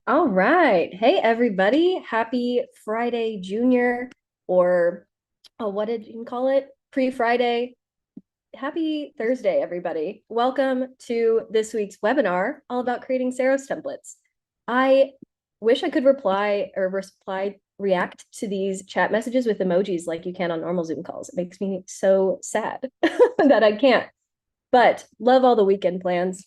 All right. Hey, everybody. Happy Friday, Junior, or what did you call it? Pre-Friday. Happy Thursday, everybody. Welcome to this week's webinar all about creating Ceros templates. I wish I could react to these chat messages with emojis like you can on normal Zoom calls. It makes me so sad that I can't, but love all the weekend plans.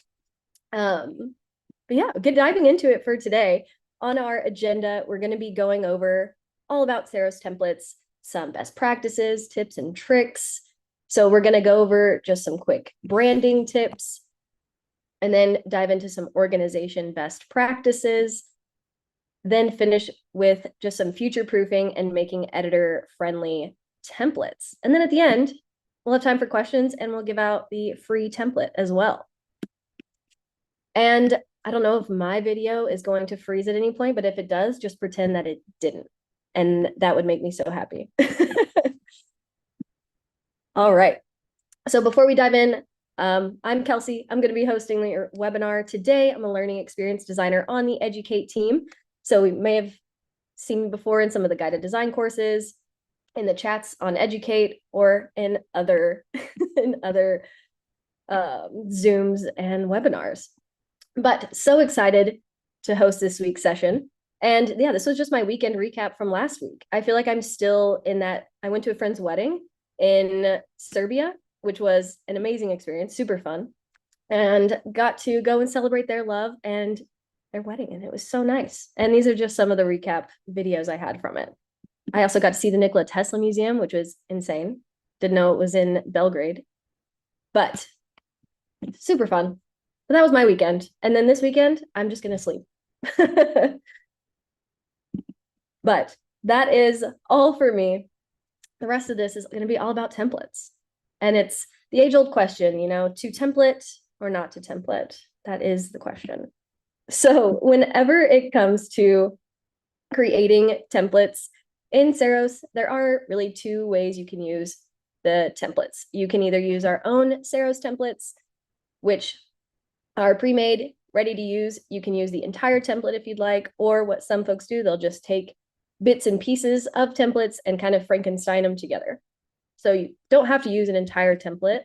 But yeah, get diving into it for today. On our agenda, we're going to be going over all about Ceros templates, some best practices, tips, and tricks. So we're going to go over just some quick branding tips and then dive into some organization best practices, then finish with just some future proofing and making editor friendly templates. And then at the end, we'll have time for questions and we'll give out the free template as well. And I don't know if my video is going to freeze at any point, but if it does, just pretend that it didn't. And that would make me so happy. All right. So before we dive in, I'm Kelsey. I'm going to be hosting the webinar today. I'm a learning experience designer on the Educate team. So we may have seen me before in some of the guided design courses, in the chats on Educate, or in other Zooms and webinars. But so excited to host this week's session. And yeah, this was just my weekend recap from last week. I feel like I'm still in that. I went to a friend's wedding in Serbia, which was an amazing experience, super fun, and got to go and celebrate their love and their wedding. And it was so nice. And these are just some of the recap videos I had from it. I also got to see the Nikola Tesla Museum, which was insane. Didn't know it was in Belgrade, but super fun. But that was my weekend. And then this weekend, I'm just going to sleep. But that is all for me. The rest of this is going to be all about templates. And it's the age-old question, to template or not to template? That is the question. So whenever it comes to creating templates in Ceros, there are really two ways you can use the templates. You can either use our own Ceros templates, which are pre-made, ready to use. You can use the entire template if you'd like, or what some folks do, they'll just take bits and pieces of templates and kind of Frankenstein them together. So you don't have to use an entire template.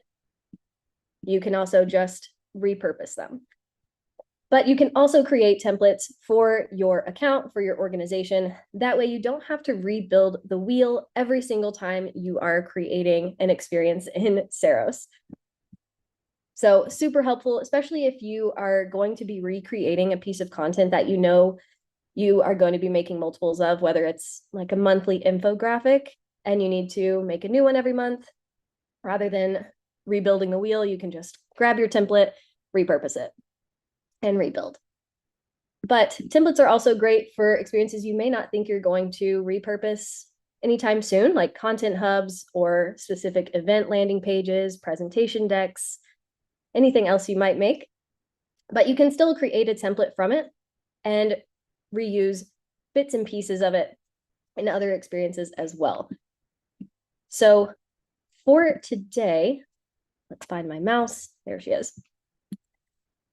You can also just repurpose them. But you can also create templates for your account, for your organization. That way you don't have to rebuild the wheel every single time you are creating an experience in Ceros. So super helpful, especially if you are going to be recreating a piece of content that you are going to be making multiples of, whether it's like a monthly infographic and you need to make a new one every month. Rather than rebuilding the wheel, you can just grab your template, repurpose it, and rebuild. But templates are also great for experiences you may not think you're going to repurpose anytime soon, like content hubs or specific event landing pages, presentation decks, anything else you might make. But you can still create a template from it and reuse bits and pieces of it in other experiences as well. So for today, let's find my mouse. There she is.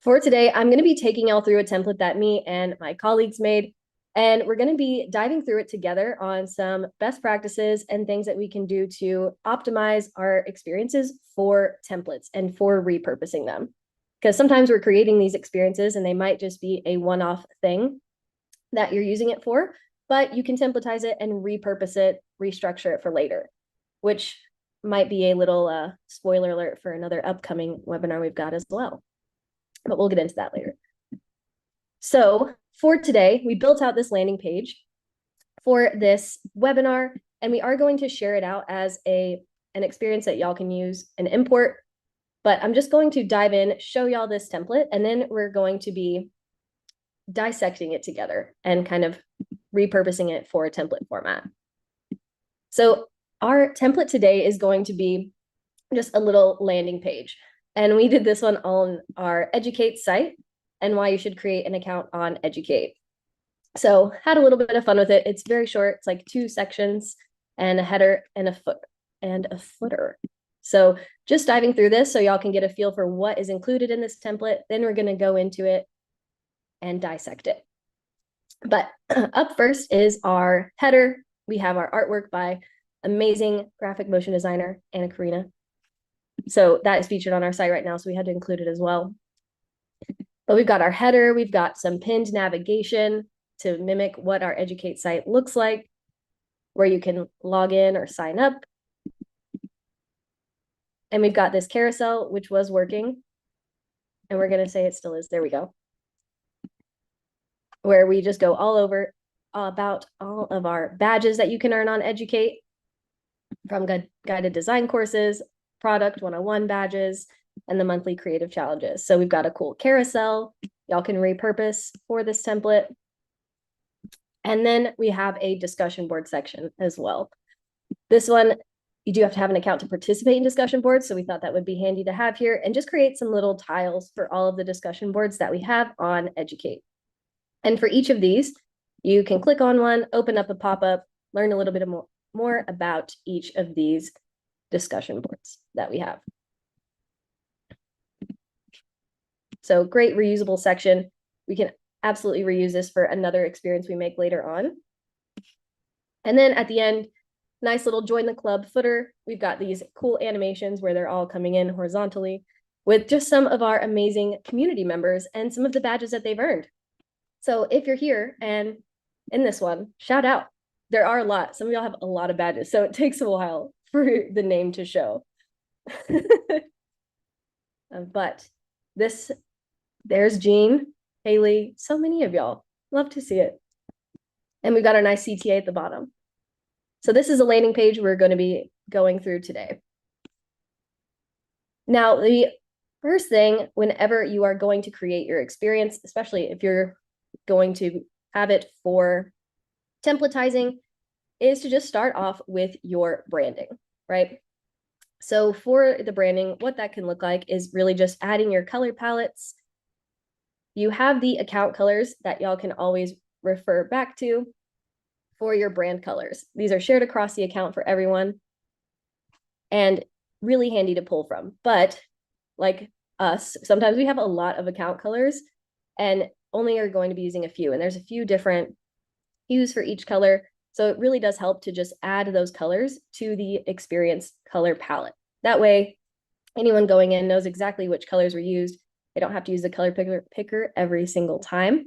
For today, I'm going to be taking y'all through a template that me and my colleagues made, and we're going to be diving through it together on some best practices and things that we can do to optimize our experiences for templates and for repurposing them. Because sometimes we're creating these experiences and they might just be a one-off thing that you're using it for, but you can templatize it and repurpose it, restructure it for later, which might be a little spoiler alert for another upcoming webinar we've got as well. But we'll get into that later. So for today, we built out this landing page for this webinar, and we are going to share it out as an experience that y'all can use and import. But I'm just going to dive in, show y'all this template, and then we're going to be dissecting it together and kind of repurposing it for a template format. So our template today is going to be just a little landing page. And we did this one on our Educate site and why you should create an account on Educate. So had a little bit of fun with it. It's very short. It's like 2 sections and a header and a footer. So just diving through this so y'all can get a feel for what is included in this template. Then we're going to go into it and dissect it. But up first is our header. We have our artwork by amazing graphic motion designer, Anna Karina. So that is featured on our site right now, so we had to include it as well. But we've got our header, we've got some pinned navigation to mimic what our Educate site looks like, where you can log in or sign up. And we've got this carousel, which was working. And we're going to say it still is. There we go. Where we just go all over about all of our badges that you can earn on Educate, from guided design courses, product 101 badges, and the monthly creative challenges. So we've got a cool carousel y'all can repurpose for this template. And then we have a discussion board section as well. This one, you do have to have an account to participate in discussion boards, so we thought that would be handy to have here, and just create some little tiles for all of the discussion boards that we have on Educate. And for each of these, you can click on one, open up a pop-up, learn a little bit more about each of these discussion boards that we have. So great reusable section. We can absolutely reuse this for another experience we make later on. And then at the end, nice little join the club footer. We've got these cool animations where they're all coming in horizontally with just some of our amazing community members and some of the badges that they've earned. So if you're here and in this one, shout out. There are a lot. Some of y'all have a lot of badges, so it takes a while for the name to show. But there's Jean, Haley, so many of y'all. Love to see it. And we've got our nice CTA at the bottom. So this is a landing page we're going to be going through today. Now, the first thing, whenever you are going to create your experience, especially if you're going to have it for templatizing, is to just start off with your branding, right? So for the branding, what that can look like is really just adding your color palettes. You have the account colors that y'all can always refer back to for your brand colors. These are shared across the account for everyone and really handy to pull from. But like us, sometimes we have a lot of account colors and only are going to be using a few. And there's a few different hues for each color. So it really does help to just add those colors to the experience color palette. That way, anyone going in knows exactly which colors were used. They don't have to use the color picker every single time.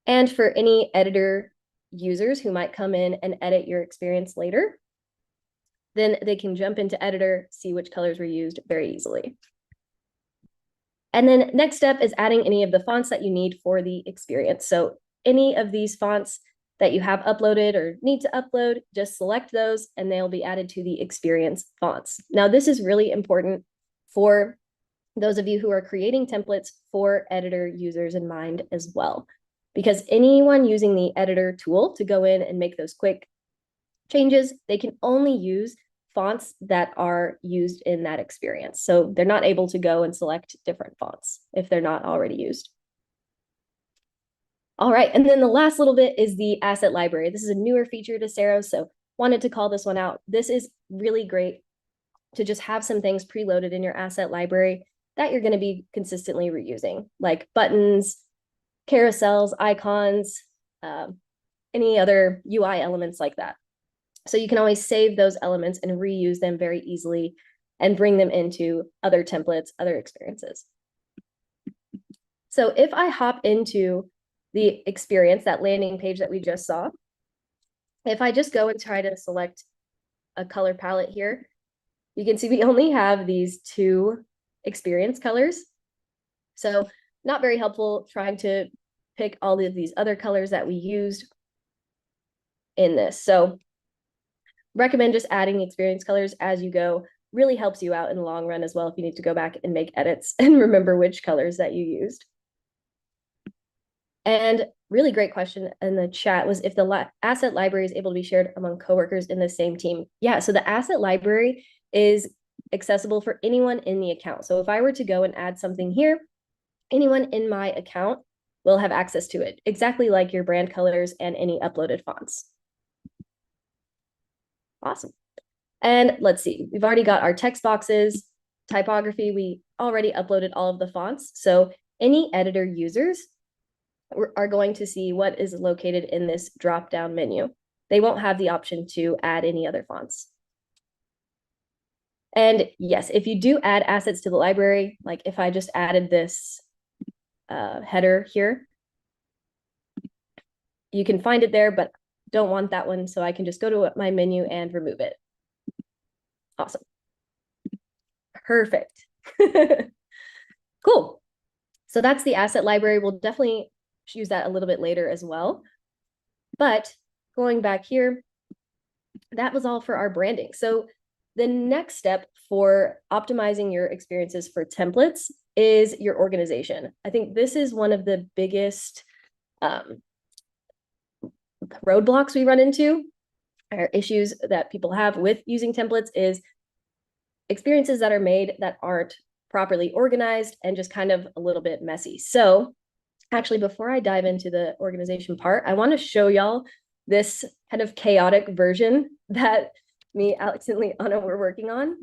And for any editor users who might come in and edit your experience later, then they can jump into editor, see which colors were used very easily. And then next step is adding any of the fonts that you need for the experience. So any of these fonts that you have uploaded or need to upload, just select those and they'll be added to the experience fonts. Now, this is really important for those of you who are creating templates for editor users in mind as well, because anyone using the editor tool to go in and make those quick changes, they can only use fonts that are used in that experience. So they're not able to go and select different fonts if they're not already used. All right, and then the last little bit is the asset library. This is a newer feature to Ceros, so wanted to call this one out. This is really great to just have some things preloaded in your asset library that you're going to be consistently reusing, like buttons, carousels, icons, any other UI elements like that. So you can always save those elements and reuse them very easily and bring them into other templates, other experiences. So if I hop into the experience, that landing page that we just saw, if I just go and try to select a color palette here, you can see we only have these two experience colors. So not very helpful trying to pick all of these other colors that we used in this. So recommend just adding the experience colors as you go. Really helps you out in the long run as well if you need to go back and make edits and remember which colors that you used. And really great question in the chat was if the asset library is able to be shared among coworkers in the same team. Yeah, so the asset library is accessible for anyone in the account. So if I were to go and add something here, anyone in my account will have access to it, exactly like your brand colors and any uploaded fonts. Awesome. And let's see, we've already got our text boxes, typography. We already uploaded all of the fonts. So any editor users are going to see what is located in this drop-down menu. They won't have the option to add any other fonts. And yes, if you do add assets to the library, like if I just added this header here, you can find it there, but don't want that one. So I can just go to my menu and remove it. Awesome. Perfect. Cool. So that's the asset library. We'll definitely use that a little bit later as well. But going back here, that was all for our branding. So the next step for optimizing your experiences for templates is your organization. I think this is one of the biggest roadblocks we run into, or issues that people have with using templates, is experiences that are made that aren't properly organized and just kind of a little bit messy. So actually, before I dive into the organization part, I want to show y'all this kind of chaotic version that me, Alex, and Liana were working on,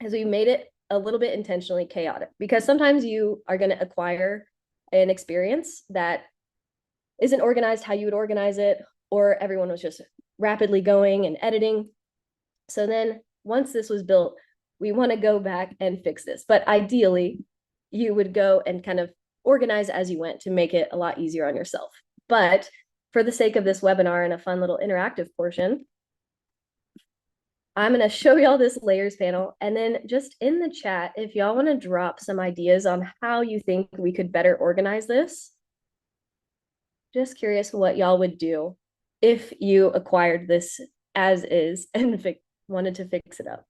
as we made it a little bit intentionally chaotic, because sometimes you are going to acquire an experience that isn't organized how you would organize it, or everyone was just rapidly going and editing. So then once this was built, we want to go back and fix this. But ideally, you would go and kind of organize as you went to make it a lot easier on yourself. But for the sake of this webinar and a fun little interactive portion, I'm going to show y'all this layers panel. And then just in the chat, if y'all want to drop some ideas on how you think we could better organize this, just curious what y'all would do if you acquired this as is and wanted to fix it up.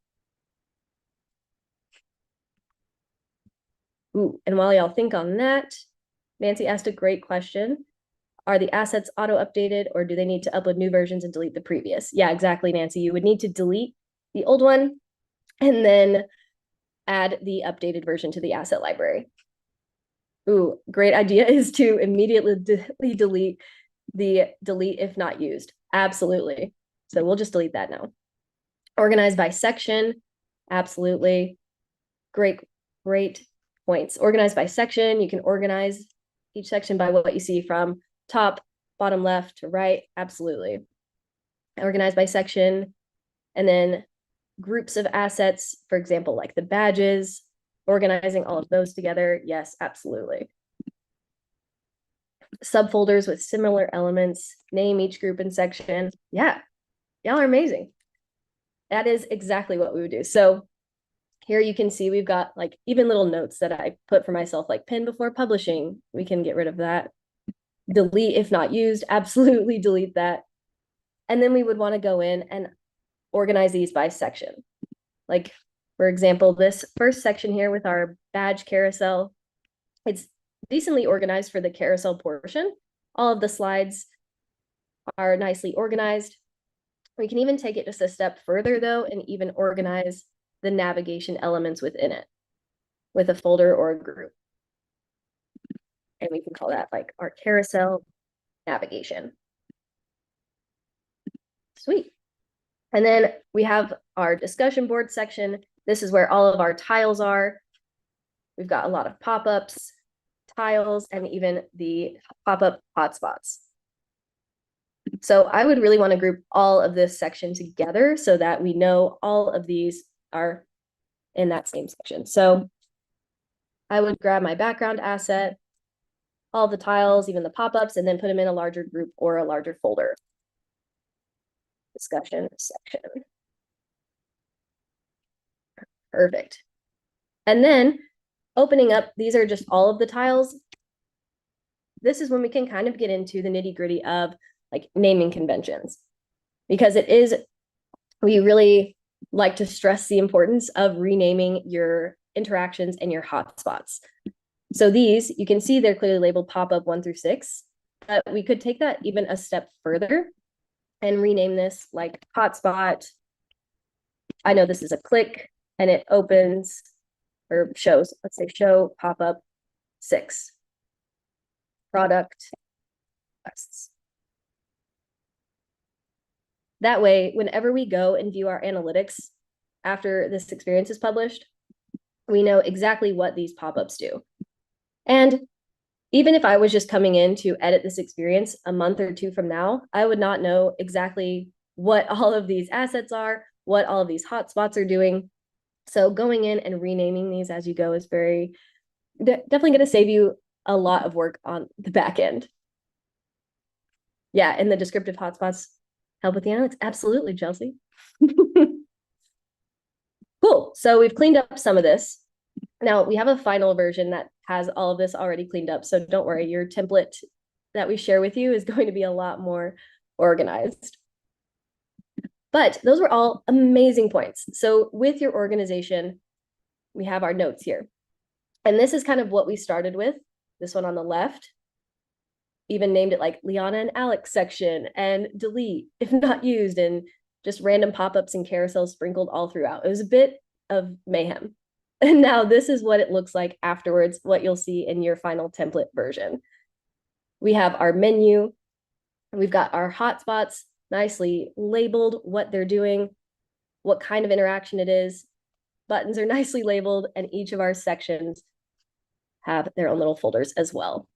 Ooh, and while y'all think on that, Nancy asked a great question. Are the assets auto-updated, or do they need to upload new versions and delete the previous? Yeah, exactly, Nancy. You would need to delete the old one and then add the updated version to the asset library. Ooh, great idea is to immediately delete the delete if not used. Absolutely. So we'll just delete that now. Organize by section. Absolutely. Great points. Organize by section. You can organize each section by what you see from top, bottom left to right. Absolutely. Organize by section. And then groups of assets, for example, like the badges, organizing all of those together. Yes, absolutely. Subfolders with similar elements, name each group and section. Yeah, y'all are amazing. That is exactly what we would do. So here you can see we've got like even little notes that I put for myself, like pin before publishing. We can get rid of that. Delete if not used. Absolutely delete that. And then we would want to go in and organize these by section. Like, for example, this first section here with our badge carousel, it's decently organized for the carousel portion. All of the slides are nicely organized. We can even take it just a step further though, and even organize the navigation elements within it with a folder or a group. And we can call that like our carousel navigation. Sweet. And then we have our discussion board section. This is where all of our tiles are. We've got a lot of pop-ups, tiles, and even the pop-up hotspots. So I would really want to group all of this section together so that we know all of these are in that same section. So I would grab my background asset, all the tiles, even the pop-ups, and then put them in a larger group or a larger folder. Discussion section. Perfect. And then opening up, these are just all of the tiles. This is when we can kind of get into the nitty-gritty of like naming conventions, because it is, we really like to stress the importance of renaming your interactions and your hotspots. So these, you can see they're clearly labeled pop-up 1 through 6, but we could take that even a step further and rename this like hotspot. I know this is a click and it opens or shows, let's say show pop-up 6. Product requests. That way, whenever we go and view our analytics after this experience is published, we know exactly what these pop-ups do. And even if I was just coming in to edit this experience a month or two from now, I would not know exactly what all of these assets are, what all of these hotspots are doing. So going in and renaming these as you go is definitely going to save you a lot of work on the back end. Yeah, and the descriptive hotspots help with the analytics. Absolutely, Chelsea. Cool. So we've cleaned up some of this. Now we have a final version that has all of this already cleaned up. So don't worry, your template that we share with you is going to be a lot more organized. But those were all amazing points. So with your organization, we have our notes here. And this is kind of what we started with. This one on the left, even named it like Liana and Alex section, and delete if not used, and just random pop-ups and carousels sprinkled all throughout. It was a bit of mayhem. And now this is what it looks like afterwards, what you'll see in your final template version. We have our menu. We've got our hotspots nicely labeled, what they're doing, what kind of interaction it is. Buttons are nicely labeled, and each of our sections have their own little folders as well.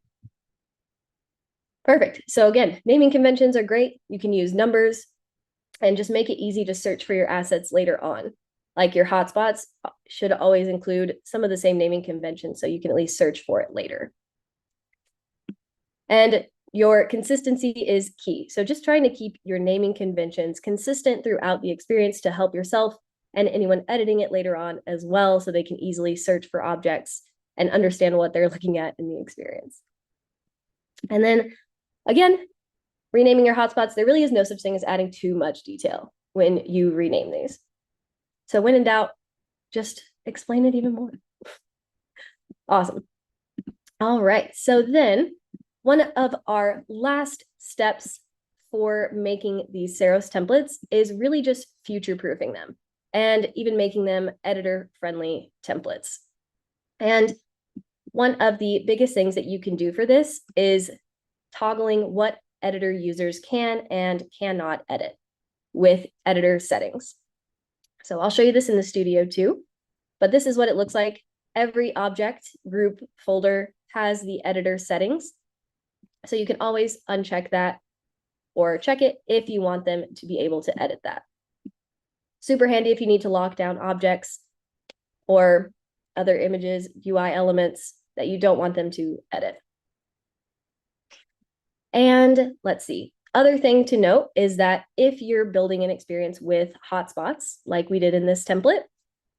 Perfect. So again, naming conventions are great. You can use numbers and just make it easy to search for your assets later on. Like your hotspots should always include some of the same naming conventions so you can at least search for it later. And your consistency is key. So just trying to keep your naming conventions consistent throughout the experience to help yourself and anyone editing it later on as well, so they can easily search for objects and understand what they're looking at in the experience. And then again, renaming your hotspots, there really is no such thing as adding too much detail when you rename these. So when in doubt, just explain it even more. Awesome. All right, so then one of our last steps for making these Ceros templates is really just future-proofing them and even making them editor-friendly templates. And one of the biggest things that you can do for this is toggling what editor users can and cannot edit with editor settings. So I'll show you this in the studio too, but this is what it looks like. Every object, group, folder has the editor settings. So you can always uncheck that or check it if you want them to be able to edit that. Super handy if you need to lock down objects or other images, UI elements that you don't want them to edit. And let's see, other thing to note is that if you're building an experience with hotspots, like we did in this template,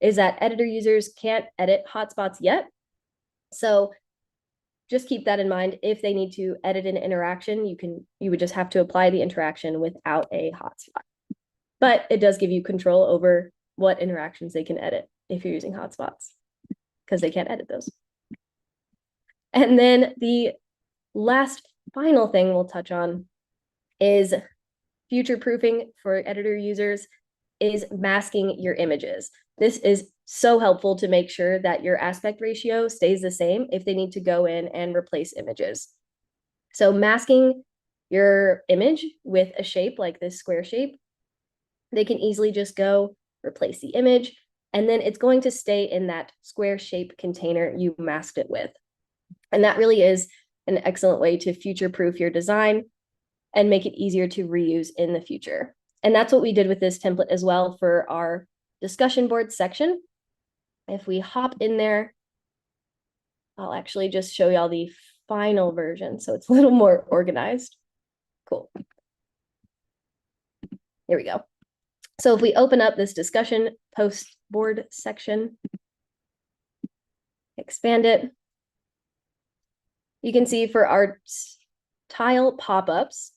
is that editor users can't edit hotspots yet. So just keep that in mind. If they need to edit an interaction, you would just have to apply the interaction without a hotspot. But it does give you control over what interactions they can edit if you're using hotspots, because they can't edit those. And then the last final thing we'll touch on is future-proofing for editor users is masking your images. This is so helpful to make sure that your aspect ratio stays the same if they need to go in and replace images. So masking your image with a shape like this square shape, they can easily just go replace the image, and then it's going to stay in that square shape container you masked it with. And that really is an excellent way to future-proof your design and make it easier to reuse in the future. And that's what we did with this template as well for our discussion board section. If we hop in there, I'll actually just show y'all the final version so it's a little more organized. Cool. Here we go. So if we open up this discussion post board section, expand it, you can see for our tile pop-ups,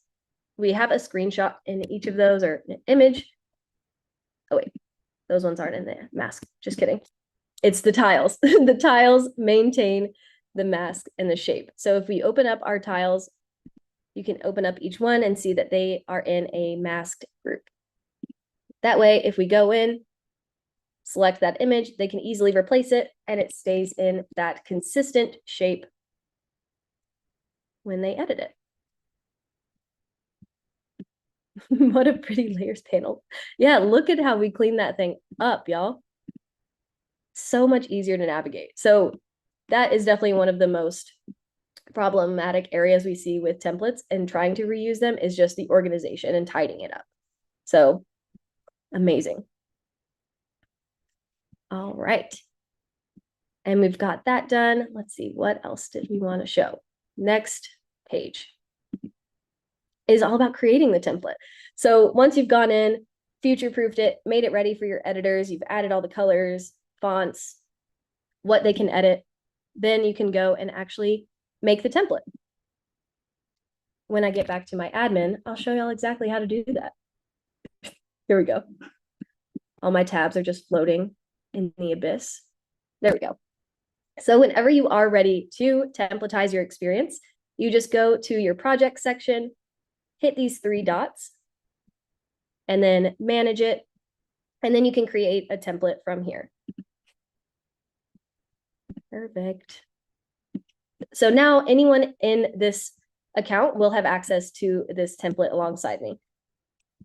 we have a screenshot in each of those, or an image. Oh wait, those ones aren't in the mask, just kidding. It's the tiles. The tiles maintain the mask and the shape. So if we open up our tiles, you can open up each one and see that they are in a masked group. That way, if we go in, select that image, they can easily replace it and it stays in that consistent shape when they edit it. What a pretty layers panel. Yeah, look at how we clean that thing up, y'all. So much easier to navigate. So that is definitely one of the most problematic areas we see with templates and trying to reuse them is just the organization and tidying it up. So amazing. All right. And we've got that done. Let's see, what else did we want to show? Next page is all about creating the template. So once you've gone in, future-proofed it, made it ready for your editors, you've added all the colors, fonts, what they can edit, then you can go and actually make the template. When I get back to my admin, I'll show y'all exactly how to do that. Here we go. All my tabs are just floating in the abyss. There we go. So whenever you are ready to templatize your experience, you just go to your project section, hit these 3 dots, and then manage it. And then you can create a template from here. Perfect. So now anyone in this account will have access to this template alongside me.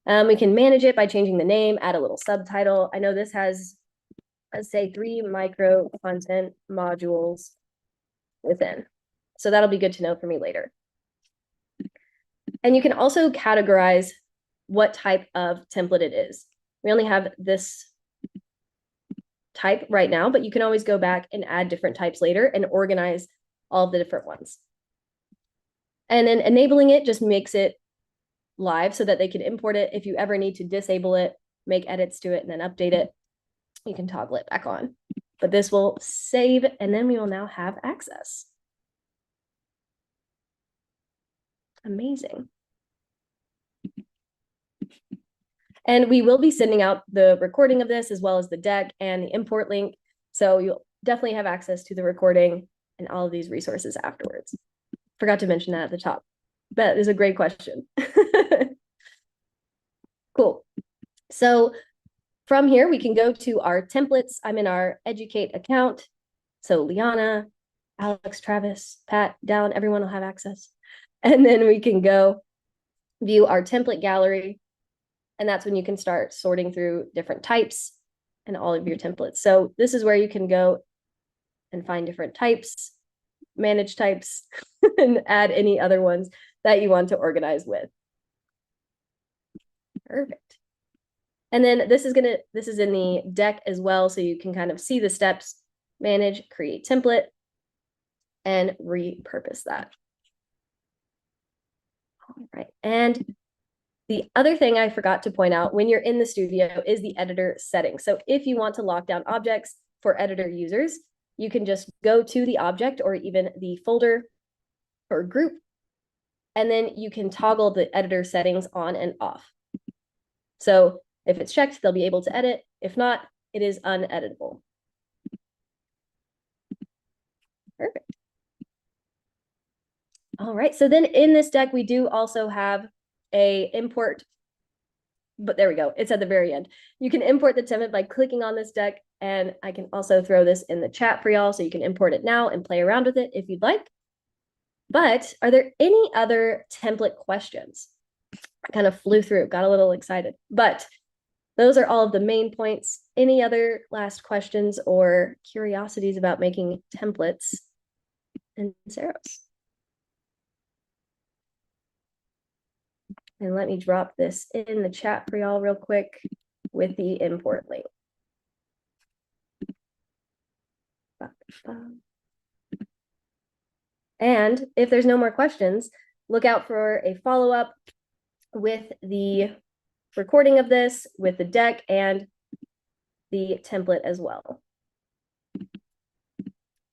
We can manage it by changing the name, add a little subtitle. I know this has, let's say, 3 micro content modules within. So that'll be good to know for me later. And you can also categorize what type of template it is. We only have this type right now, but you can always go back and add different types later and organize all of the different ones. And then enabling it just makes it live so that they can import it. If you ever need to disable it, make edits to it, and then update it, you can toggle it back on. But this will save, and then we will now have access. Amazing. And we will be sending out the recording of this as well as the deck and the import link. So you'll definitely have access to the recording and all of these resources afterwards. Forgot to mention that at the top. That is a great question. Cool. So from here, we can go to our templates. I'm in our Educate account. So Liana, Alex, Travis, Pat, Dallin, everyone will have access. And then we can go view our template gallery. And that's when you can start sorting through different types and all of your templates. So this is where you can go and find different types, manage types, and add any other ones that you want to organize with. Perfect. And then this is in the deck as well, so you can kind of see the steps, manage, create template, and repurpose that. All right. And the other thing I forgot to point out when you're in the studio is the editor settings. So if you want to lock down objects for editor users, you can just go to the object or even the folder or group, and then you can toggle the editor settings on and off. So if it's checked, they'll be able to edit. If not, it is uneditable. Perfect. All right, so then in this deck, we do also have a import, but there we go. It's at the very end. You can import the template by clicking on this deck, and I can also throw this in the chat for y'all so you can import it now and play around with it if you'd like. But are there any other template questions? I kind of flew through, got a little excited, but those are all of the main points. Any other last questions or curiosities about making templates in Ceros? And let me drop this in the chat for y'all real quick with the import link. And if there's no more questions, look out for a follow-up with the recording of this, with the deck and the template as well.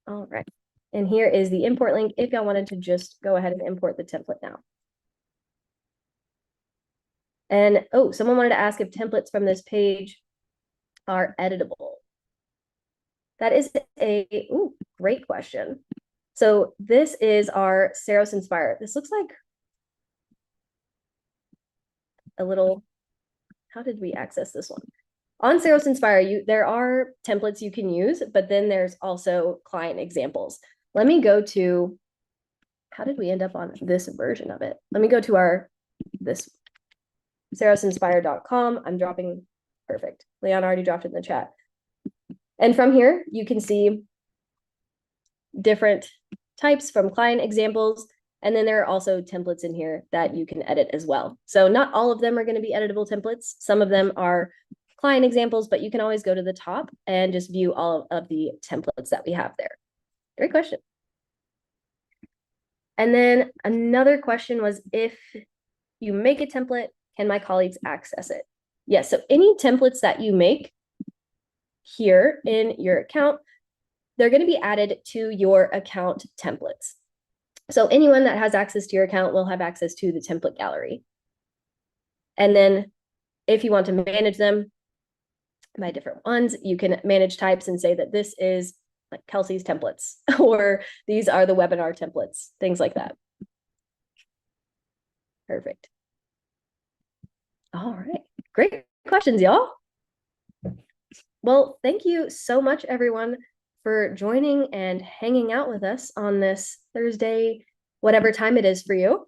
All right. And here is the import link if y'all wanted to just go ahead and import the template now. And oh, someone wanted to ask if templates from this page are editable. That is a great question. So this is our Ceros Inspire. This looks like a little, how did we access this one? On Ceros Inspire, there are templates you can use, but then there's also client examples. Let me go to, how did we end up on this version of it? Let me go to this cerosinspire.com. I'm dropping, perfect. Leon already dropped it in the chat. And from here, you can see different types from client examples. And then there are also templates in here that you can edit as well. So not all of them are going to be editable templates. Some of them are client examples, but you can always go to the top and just view all of the templates that we have there. Great question. And then another question was, if you make a template, can my colleagues access it? Yes, so any templates that you make here in your account, they're going to be added to your account templates. So anyone that has access to your account will have access to the template gallery. And then if you want to manage them by different ones, you can manage types and say that this is like Kelsey's templates, or these are the webinar templates, things like that. Perfect. All right, great questions, y'all. Well, thank you so much, everyone, for joining and hanging out with us on this Thursday, whatever time it is for you.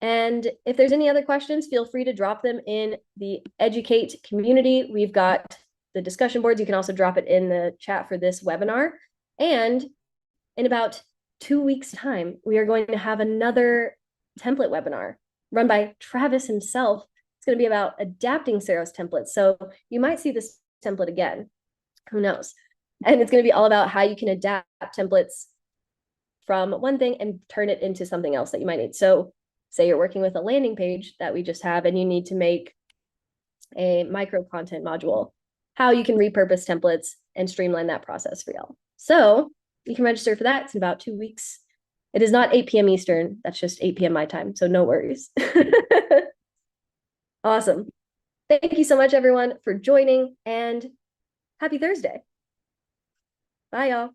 And if there's any other questions, feel free to drop them in the Educate community. We've got the discussion boards. You can also drop it in the chat for this webinar. And in about 2 weeks' time, we are going to have another template webinar run by Travis himself. It's going to be about adapting Ceros templates. So you might see this template again. Who knows? And it's going to be all about how you can adapt templates from one thing and turn it into something else that you might need. So say you're working with a landing page that we just have, and you need to make a micro content module, how you can repurpose templates and streamline that process for y'all. So you can register for that. It's in about 2 weeks. It is not 8 p.m. Eastern. That's just 8 p.m. my time. So no worries. Awesome. Thank you so much, everyone, for joining, and happy Thursday. Bye, y'all.